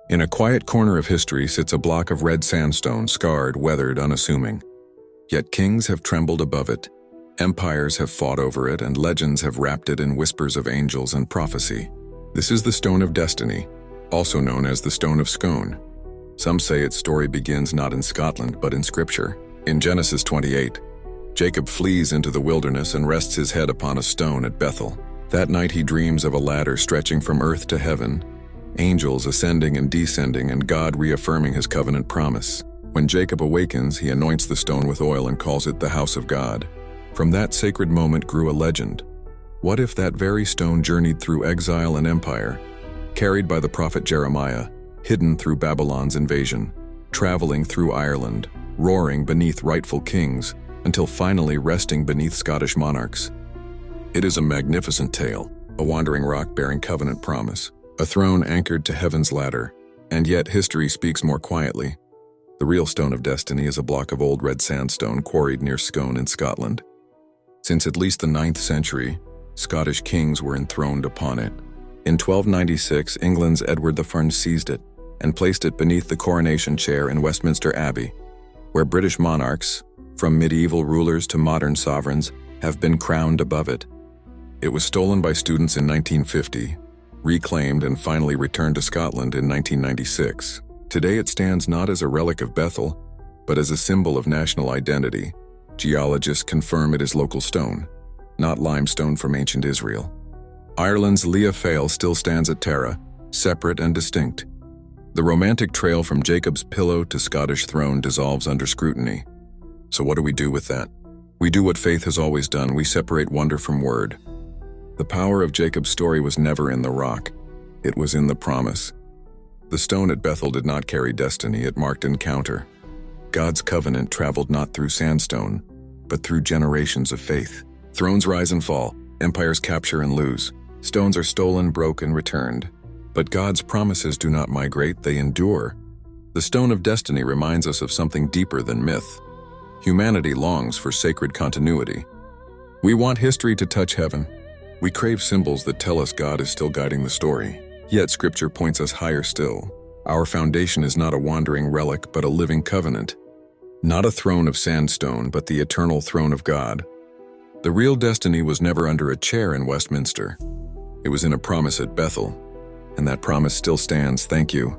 In a quiet corner of history sits a block of red sandstone, scarred, weathered, unassuming. Yet kings have trembled above it, empires have fought over it, and legends have wrapped it in whispers of angels and prophecy. This is the Stone of Destiny, also known as the Stone of Scone. Some say its story begins not in Scotland but in Scripture. In Genesis 28, Jacob flees into the wilderness and rests his head upon a stone at Bethel. That night he dreams of a ladder stretching from earth to heaven, angels ascending and descending, and God reaffirming his covenant promise. When Jacob awakens, he anoints the stone with oil and calls it the House of God. From that sacred moment grew a legend. What if that very stone journeyed through exile and empire, carried by the prophet Jeremiah, hidden through Babylon's invasion, traveling through Ireland, roaring beneath rightful kings, until finally resting beneath Scottish monarchs? It is a magnificent tale, a wandering rock bearing covenant promise, a throne anchored to heaven's ladder, and yet history speaks more quietly. The real Stone of Destiny is a block of old red sandstone quarried near Scone in Scotland. Since at least the 9th century, Scottish kings were enthroned upon it. In 1296, England's Edward I seized it and placed it beneath the coronation chair in Westminster Abbey, where British monarchs, from medieval rulers to modern sovereigns, have been crowned above it. It was stolen by students in 1950, reclaimed and finally returned to Scotland in 1996. Today it stands not as a relic of Bethel, but as a symbol of national identity. Geologists confirm it is local stone, not limestone from ancient Israel. Ireland's Lia Fáil still stands at Tara, separate and distinct. The romantic trail from Jacob's pillow to Scottish throne dissolves under scrutiny. So what do we do with that? We do what faith has always done: we separate wonder from word. The power of Jacob's story was never in the rock, it was in the promise. The stone at Bethel did not carry destiny, it marked encounter. God's covenant traveled not through sandstone, but through generations of faith. Thrones rise and fall, empires capture and lose. Stones are stolen, broken, returned. But God's promises do not migrate, they endure. The Stone of Destiny reminds us of something deeper than myth. Humanity longs for sacred continuity. We want history to touch heaven. We crave symbols that tell us God is still guiding the story. Yet Scripture points us higher still. Our foundation is not a wandering relic, but a living covenant. Not a throne of sandstone, but the eternal throne of God. The real destiny was never under a chair in Westminster. It was in a promise at Bethel, and that promise still stands. Thank you.